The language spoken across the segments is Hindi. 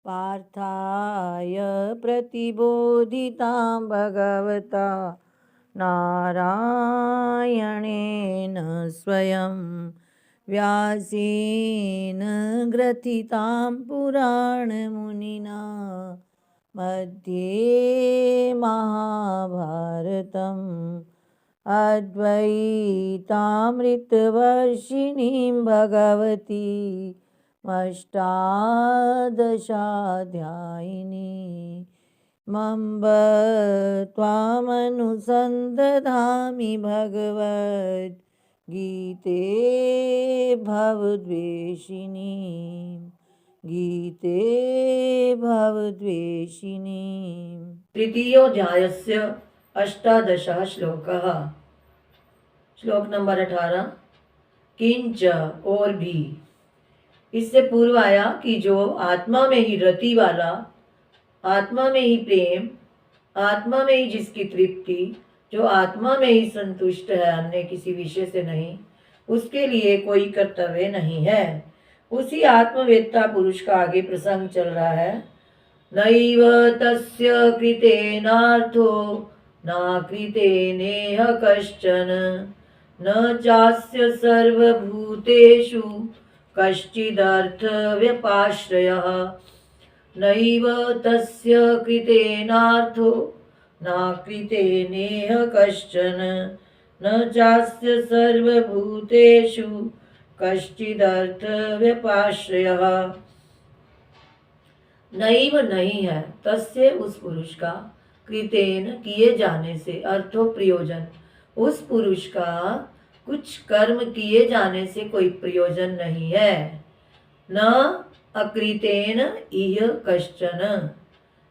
पार्थाय प्रतिबोधितां भगवता नारायणेन स्वयं व्यासेन ग्रथितां पुराणमुनिना मध्ये महाभारतम् अद्वैतामृतवर्षिणीं भगवती अष्टादशाध्यायिनी मम्ब त्वामनुसन्दधामि भगवद्गीते भवद्वेषिणी गीते भवद्वेषिणी। तृतीयोऽध्यायस्य अष्टादशः श्लोकः। श्लोक नंबर 18। किंच और भी। इससे पूर्व आया कि जो आत्मा में ही रति वाला, आत्मा में ही प्रेम, आत्मा में ही जिसकी तृप्ति, जो आत्मा में ही संतुष्ट है अन्य किसी विषय से नहीं, उसके लिए कोई कर्तव्य नहीं है। उसी आत्मवेत्ता पुरुष का आगे प्रसंग चल रहा है। नैव तस्य कृतेनार्थो न कृतेनेह कश्चन न चास्य सर्वभूतेषु कश्चिदर्थव्यपाश्रयः। नैव तस्य कृतेनार्थो न कृतेनेह कश्चन न चास्य सर्वभूतेषु कश्चिदर्थव्यपाश्रयः। नैव नहीं है तस्य उस पुरुष का, कृतेन किए जाने से, अर्थो प्रयोजन, उस पुरुष का कुछ कर्म किए जाने से कोई प्रयोजन नहीं है। न अकृतेन इह कश्चन,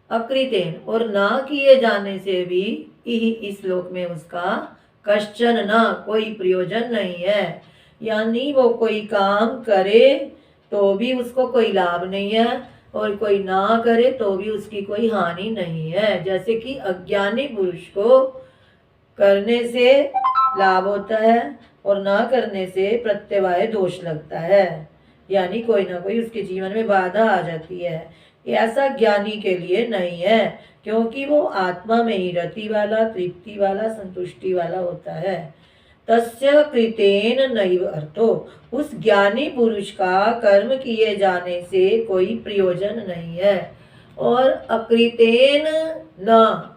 अकृतेन और न किए जाने से भी इह इस लोक में उसका कश्चन न कोई प्रयोजन नहीं है। यानी वो कोई काम करे तो भी उसको कोई लाभ नहीं है और कोई ना करे तो भी उसकी कोई हानि नहीं है। जैसे कि अज्ञानी पुरुष को करने से लाभ होता है और ना करने से प्रत्यवाय दोष लगता है, यानी कोई ना कोई उसके जीवन में बाधा आ जाती है। ऐसा ज्ञानी के लिए नहीं है, क्योंकि वो आत्मा में ही रति वाला, तृप्ति वाला, संतुष्टि वाला होता है। तस्य कृतेन नैव अर्थो, उस ज्ञानी पुरुष का कर्म किए जाने से कोई प्रयोजन नहीं है। और अकृतेन न,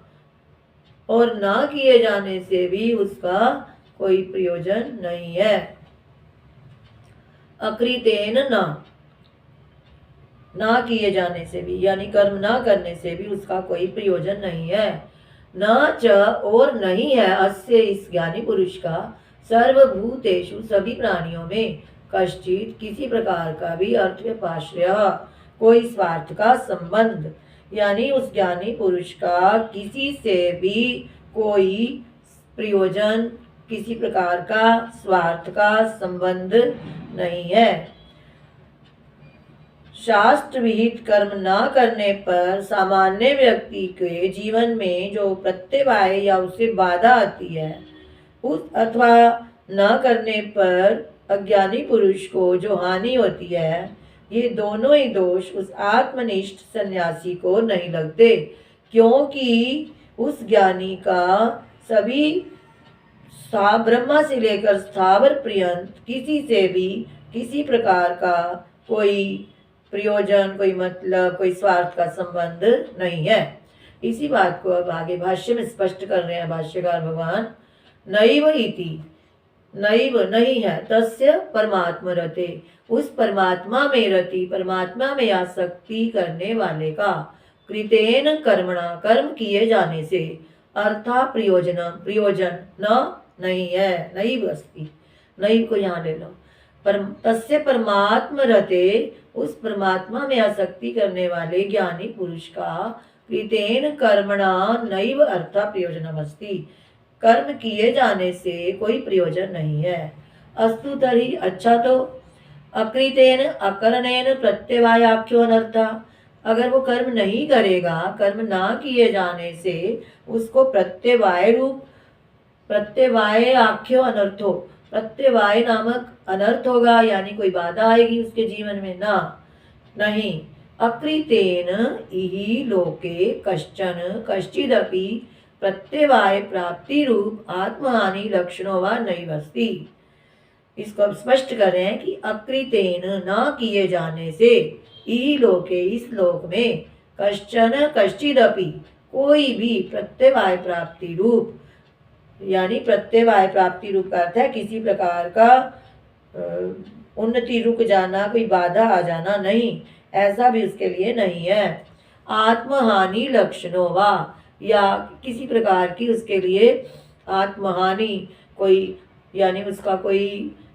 और ना किए जाने से भी उसका कोई प्रयोजन नहीं है। अकृतेन ना किए जाने से भी, यानी कर्म ना करने से भी उसका कोई प्रयोजन नहीं है। न च और नहीं है अस्य इस ज्ञानी पुरुष का, सर्वभूतेषु सभी प्राणियों में, कश्चित किसी प्रकार का भी अर्थव्यपाश्रय, कोई स्वार्थ का संबंध, यानी उस ज्ञानी पुरुष का किसी से भी कोई प्रयोजन, किसी प्रकार का स्वार्थ का संबंध नहीं है। शास्त्र विहित कर्म न करने पर सामान्य व्यक्ति के जीवन में जो प्रत्यवाय या उससे बाधा आती है, उस अथवा न करने पर अज्ञानी पुरुष को जो हानि होती है, ये दोनों ही दोष उस आत्मनिष्ठ सन्यासी को नहीं लगते, क्योंकि उस ज्ञानी का सभी ब्रह्मा से लेकर स्थावर पर्यंत किसी से भी किसी प्रकार का कोई प्रयोजन, कोई मतलब, कोई स्वार्थ का संबंध नहीं है। इसी बात को अब आगे भाष्य में स्पष्ट कर रहे हैं भाष्यकार भगवान। नैव इति, नैव नहीं है, तस्य परमात्मा रते, उस परमात्मा में रति, परमात्मा में आसक्ति करने वाले का, कृतेन कर्मणा कर्म किए जाने से, अर्था प्रयोजन प्रयोजन न नहीं है, नैव अस्ति, नैव को यहाँ ले लो। तस्य परमात्मा रते, उस परमात्मा में आसक्ति करने वाले ज्ञानी पुरुष का, कृतेन कर्मणा नैव अर्था प्रयोजनम अस्ति, कर्म किए जाने से कोई प्रयोजन नहीं है। अस्तु तर्हि, अच्छा तो अकृतेन अकरणेन प्रत्यवायाख्यो अनर्था, अगर वो कर्म नहीं करेगा, कर्म ना किए जाने से उसको प्रत्यवाय रूप, प्रत्यवाय आख्यो अनर्थो, प्रत्यवाय नामक अनर्थ होगा, यानी कोई बाधा आएगी उसके जीवन में, ना नहीं। अकृतेन इहि लोके कश्चन कश्चिदपि प्रत्यवाय प्राप्ति रूप आत्महानि लक्षणों वा नैवस्ति। इसको अब स्पष्ट कर रहे हैं कि अकृतेन न किए जाने से इहि लोके इस लोक में कश्चन कश्चिदपि कोई भी प्रत्यवाय प्राप्ति रूप, यानी प्रत्यवाय प्राप्ति रूप का अर्थ है किसी प्रकार का उन्नति रुक जाना, कोई बाधा आ जाना नहीं, ऐसा भी उसके लिए नहीं है। आत्महानि लक्षणों वा, या किसी प्रकार की उसके लिए आत्महानि कोई, यानी उसका कोई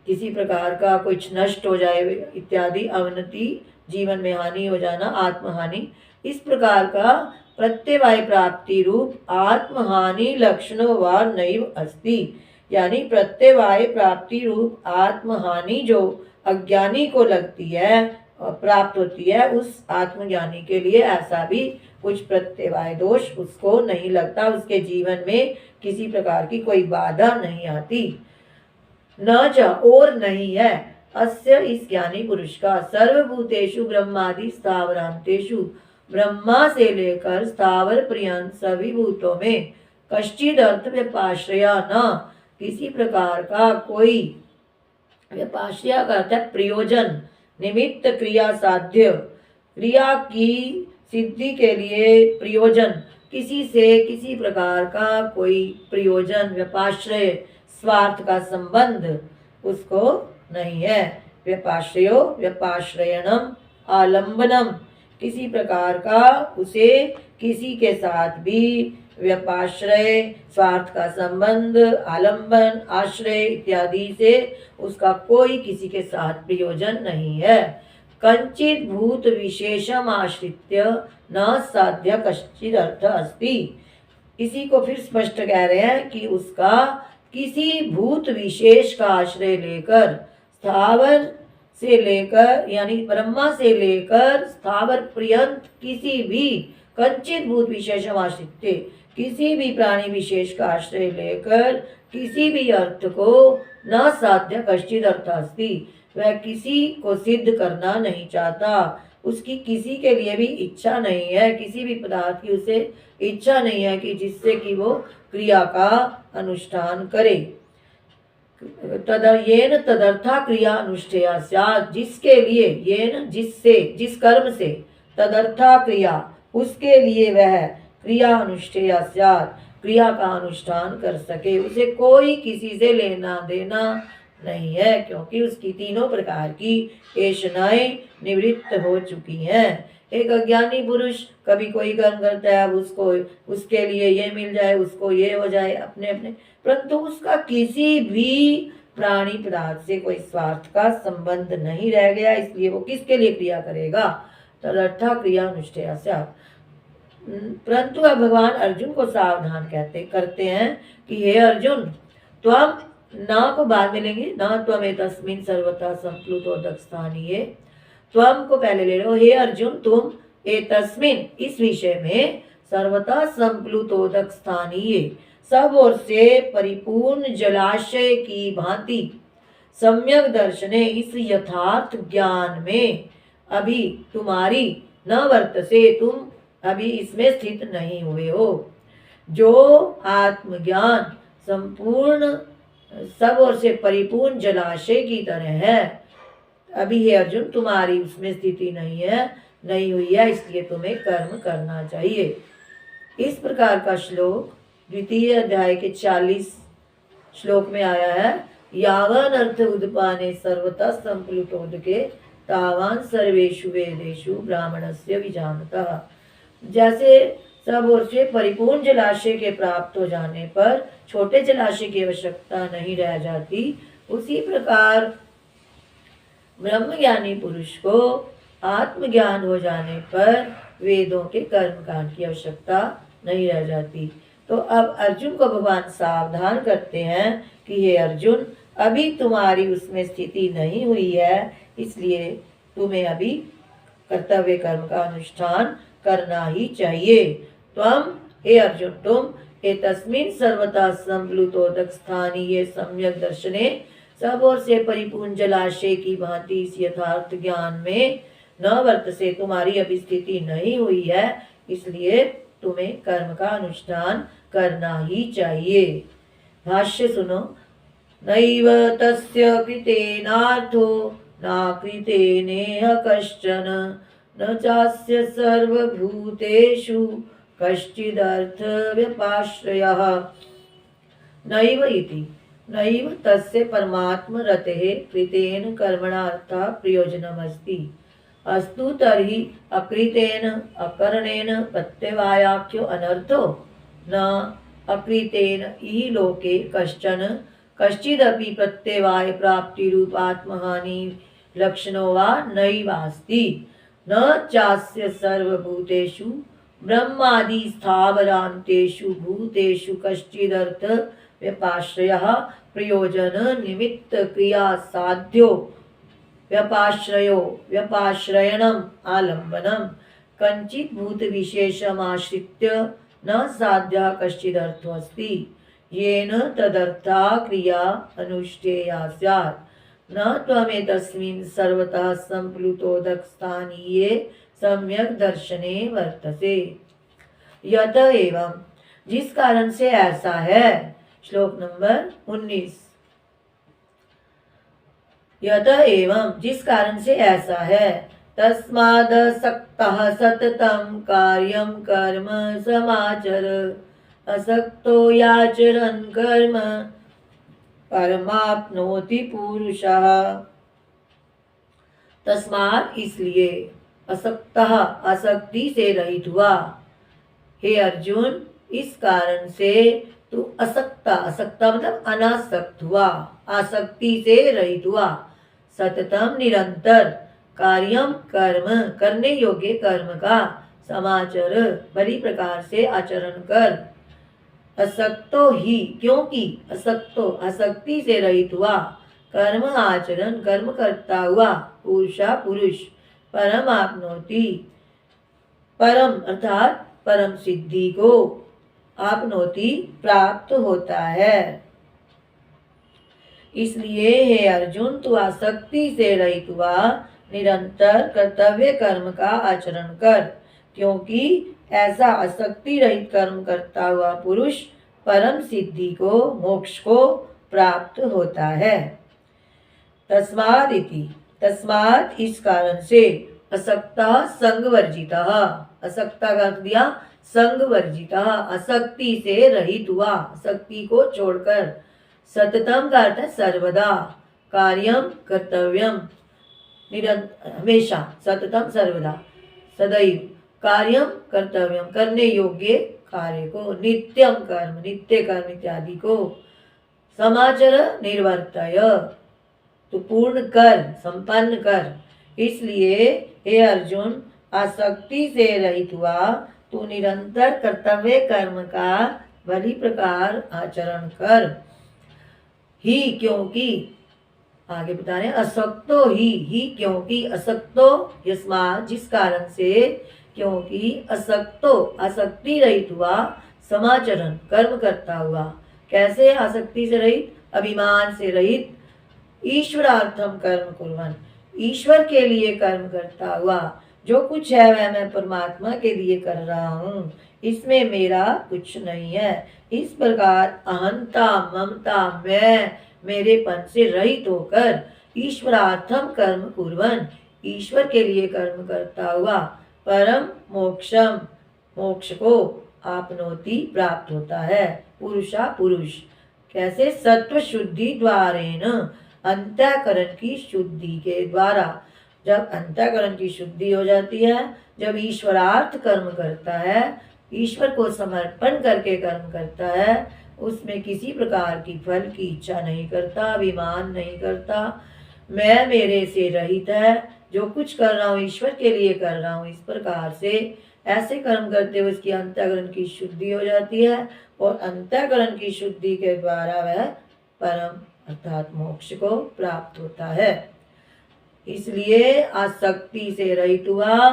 किसी प्रकार का कुछ नष्ट हो जाए इत्यादि, अवनति, जीवन में हानि हो जाना, आत्महानि, इस प्रकार का प्रत्यवाय प्राप्ति रूप आत्महानि लक्षणों वा नैव अस्ति। यानी प्रत्यवाय प्राप्ति रूप आत्महानि जो अज्ञानी को लगती है, प्राप्त होती है, उस आत्मज्ञानी के लिए ऐसा भी कुछ प्रत्यवाय दोष उसको नहीं लगता, उसके जीवन में किसी प्रकार की कोई बाधा नहीं आती। न च, और नहीं है, अस्य इस ज्ञानी पुरुष का सर्वभूतेषु ब्रह्मादि स्थावरांतेषु, ब्रह्मा से लेकर स्थावर पर्यंत सभी भूतों में कश्चिद अर्थ व्यपाश्रया न, किसी प्रकार का कोई, व्यपाश्रया का अर्थ है प्रयोजन, निमित्त, क्रिया साध्य, क्रिया की सिद्धि के लिए प्रयोजन, किसी से किसी प्रकार का कोई प्रयोजन, व्यपाश्रय, स्वार्थ का संबंध उसको नहीं है। व्यपाश्रयो व्यपाश्रयणम आलंबनम, किसी प्रकार का उसे किसी के साथ भी व्यपाश्रय, स्वार्थ का संबंध, आलंबन, आश्रय इत्यादि से उसका कोई किसी के साथ प्रयोजन नहीं है। कंचित भूत विशेषम आश्रित्य न साध्य कश्चिद अर्थ अस्ति। इसी को फिर स्पष्ट कह रहे हैं कि उसका किसी भूत विशेष का आश्रय लेकर, स्थावर से लेकर यानी ब्रह्मा से लेकर स्थावर पर्यंत किसी भी, कंचित भूत विशेषम आश्रित्य, किसी भी प्राणी विशेष का आश्रय लेकर किसी भी अर्थ को न साध्य कश्चिद अर्थ अस्ति, वह किसी को सिद्ध करना नहीं चाहता, उसकी किसी के लिए भी इच्छा नहीं है, किसी भी पदार्थ की उसे इच्छा नहीं है कि जिससे कि वो क्रिया का अनुष्ठान करे। येन तदर्था क्रिया अनुष्ठेया स्यात्, जिसके लिए, येन जिससे, जिस कर्म से, तदर्था क्रिया उसके लिए वह क्रिया अनुष्ठेया स्यात्, क्रिया का अनुष्ठान कर सके, उसे कोई किसी से लेना देना नहीं है, क्योंकि उसकी तीनों प्रकार की ऐशनाएं निवृत्त हो चुकी हैं। एक अज्ञानी पुरुष कभी कोई कर्म करता है, अब उसको उसके लिए ये मिल जाए, उसको ये हो जाए, अपने अपने, परंतु उसका किसी भी प्राणी पदार्थ से कोई स्वार्थ का संबंध नहीं रह गया, इसलिए वो किसके लिए क्रिया करेगा, तदर्था क्रिया अनुष्ठेया स्यात्। परंतु अब भगवान अर्जुन को सावधान करते हैं कि हे अर्जुन, त्वम, ना को बाद में लेंगे, ना त्वमेतस्मिन् सर्वथा संप्लुतोदक स्थानीये, त्वम को पहले ले लो, हे अर्जुन तुम एतस्मिन् इस विषय में सर्वथा संप्लुतोदक स्थानीये, सब ओर से परिपूर्ण जलाशय की भांति सम्यक दर्शने, इस यथार्थ ज्ञान में अभी तुम्हारी न वर्तसे, तुम अभी इसमें स्थित नहीं हुए हो। जो आत्मज्ञान संपूर्ण सब ओर से परिपूर्ण जलाशय की तरह है, अभी हे अर्जुन तुम्हारी उसमें स्थिति नहीं हुई है, इसलिए तुम्हें कर्म करना चाहिए। इस प्रकार का श्लोक द्वितीय अध्याय के 40 श्लोक में आया है। यावन अर्थ उद्पाने सर्वतः संप्लुतोदके तावान सर्वेषु वेदेषु ब्राह्मणस्य विजानतः। जैसे सब ओर से परिपूर्ण जलाशय के प्राप्त हो जाने पर छोटे जलाशय की आवश्यकता नहीं रह जाती, उसी प्रकार ब्रह्मज्ञानी पुरुष को आत्मज्ञान हो जाने पर वेदों के कर्मकांड की आवश्यकता नहीं रह जाती। तो अब अर्जुन को भगवान सावधान करते हैं कि हे अर्जुन, अभी तुम्हारी उसमें स्थिति नहीं हुई है, इसलिए तुम्हें अभी कर्तव्य कर्म का अनुष्ठान करना ही चाहिए। त्वम, हे अर्जुन तुम, एतस्मिन् सर्वथा संप्लुतोदक स्थानीये सम्यक दर्शने, सब ओर से परिपूर्ण जलाशय की भांति इस यथार्थ ज्ञान में न वर्त से तुम्हारी अभी स्थिति नहीं हुई है, इसलिए तुम्हें कर्म का अनुष्ठान करना ही चाहिए। भाष्य सुनो। नैव तस्य कृतेनार्थो नाकृतेनेह कश्चन न चास्य सर्वभूतेषु कश्चिदर्थ व्यपाश्रयः। नैव इति नैव तस्य परमात्मरतेः कृतेन कर्मणार्थः प्रयोजनमस्ति। अस्तु तर्हि अकृतेन अकरणेन प्रत्यवायाख्यो अनर्थो न अकृतेन इह लोके कश्चन कश्चिदपि प्रत्यवाय प्राप्तिरूपात्महानि लक्षणो वा नैवास्ति। न चास्य सर्वभूतेषु ब्रह्मादि स्थावरान्तेषु भूतेषु कश्चिदर्थ व्यपाश्रयः प्रयोजन निमित्त क्रिया साध्यो व्यपाश्रयो व्यपाश्रयणम् आलम्बनम् कञ्चित् भूत विशेषमाश्रित्य न साध्यः कश्चिदर्थोऽस्ति येन तदर्था क्रिया अनुष्ठेया स्यात्। न त्वमेतस्मिन् सर्वतः संप्लुतोदकस्थानीये सम्यक दर्शने वर्तते। यत एवं जिस कारण से ऐसा है। श्लोक नंबर 19। यत एवं जिस कारण से ऐसा है। तस्मादसक्तः सततं कार्यं कर्म समाचर असक्तो याचरन् कर्म परमाप्नोति पुरुषः। तस्मात् इसलिए असक्तः आसक्ति से रहित हुआ। हे अर्जुन, इस कारण से तू असक्ता असक्ता मतलब अनासक्त हुआ, आसक्ति से रहित हुआ। सततम निरंतर कार्यम कर्म करने योग्य कर्म का समाचर बड़ी प्रकार से आचरण कर। असक्तो ही क्योंकि असक्तो आसक्ति से रहित हुआ, कर्म आचरण कर्म करता हुआ पुरुषा पुरुष परम आपनोति परम अर्थात परम सिद्धि को आपनोति प्राप्त होता है। इसलिए हे अर्जुन, तू आसक्ति से रहित हुआ निरंतर कर्तव्य कर्म का आचरण कर, क्योंकि ऐसा आसक्ति रहित कर्म करता हुआ पुरुष परम सिद्धि को मोक्ष को प्राप्त होता है। तस्माद इति तस्मात् इस कारण से असक्तः संगवर्जितः असक्ता का अर्थ दिया संगवर्जितः आसक्ति से रहित हुआ, आसक्ति को छोड़कर। सततम का अर्थ सर्वदा, कार्यम कर्तव्यम हमेशा, सततम सर्वदा सदैव, कार्यम कर्तव्यम करने योग्य कार्य को, नित्यम कर्म नित्य कर्म इत्यादि को, समाचर निर्वर्तय तो पूर्ण कर संपन्न कर। इसलिए हे अर्जुन, आसक्ति से रहित हुआ तू निरंतर कर्तव्य कर्म का भली प्रकार आचरण कर। ही क्योंकि आगे बता रहे असक्तो ही क्योंकि असक्तो यस्मात् जिस कारण से, क्योंकि असक्तो आसक्ति रहित हुआ, समाचरण कर्म करता हुआ। कैसे आसक्ति से रहित? अभिमान से रहित, ईश्वरार्थम कर्म कुर्वन् ईश्वर के लिए कर्म करता हुआ। जो कुछ है वह मैं परमात्मा के लिए कर रहा हूँ, इसमें मेरा कुछ नहीं है। इस प्रकार अहंता ममता मैं मेरेपन से रहित होकर ईश्वरार्थम कर्म कुर्वन् ईश्वर के लिए कर्म करता हुआ परम मोक्षम मोक्ष को आपनोति प्राप्त होता है। पुरुषा पुरुष कैसे? सत्व शुद्धि द्वारेण अंतःकरण की शुद्धि के द्वारा। जब अंतःकरण की शुद्धि हो जाती है, जब ईश्वरार्थ कर्म करता है, ईश्वर को समर्पण करके कर्म करता है, उसमें किसी प्रकार की फल की इच्छा नहीं करता, अभिमान नहीं करता, मैं मेरे से रहित है, जो कुछ कर रहा हूँ ईश्वर के लिए कर रहा हूँ। इस प्रकार से ऐसे कर्म करते हुए उसकी अंतःकरण की शुद्धि हो जाती है और अंतःकरण की शुद्धि के द्वारा वह परम अर्थात मोक्ष को प्राप्त होता है। इसलिए आसक्ति से रहित हुआ,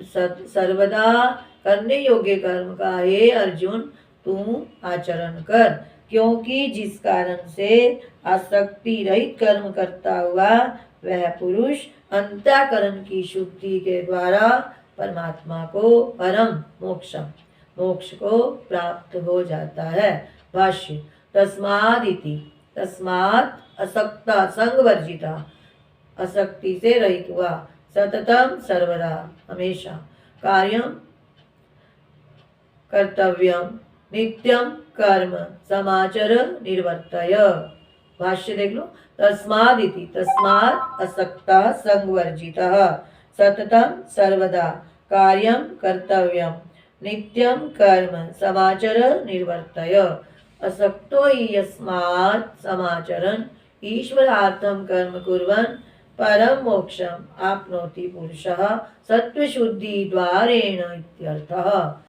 सर्वदा करने योग्य कर्म का हे अर्जुन तू आचरण कर। क्योंकि जिस कारण से आसक्ति रहित कर्म करता हुआ वह पुरुष अंतःकरण की शुद्धि के द्वारा परमात्मा को परम मोक्ष को प्राप्त हो जाता है। भाष्य तस्मादिति तस्मात् असक्ता संग वर्जिता आसक्ति से रहित हुआ सततम सर्वदा हमेशा कार्यम कर्तव्यम नित्यम कर्म समाचर निर्वर्तय। भाष्य देख लो तस्मादिति तस्मात् असक्ता संवर्जितः सततम सर्वदा कार्यम कर्तव्यम नित्यम कर्म समाचर निर्वर्तय। असक्तो हि यस्मात् समाचरन् ईश्वरार्थं कर्म कुर्वन् परम मोक्षम आपनोति पुरुषः सत्वशुद्धि द्वारेण इत्यर्थः।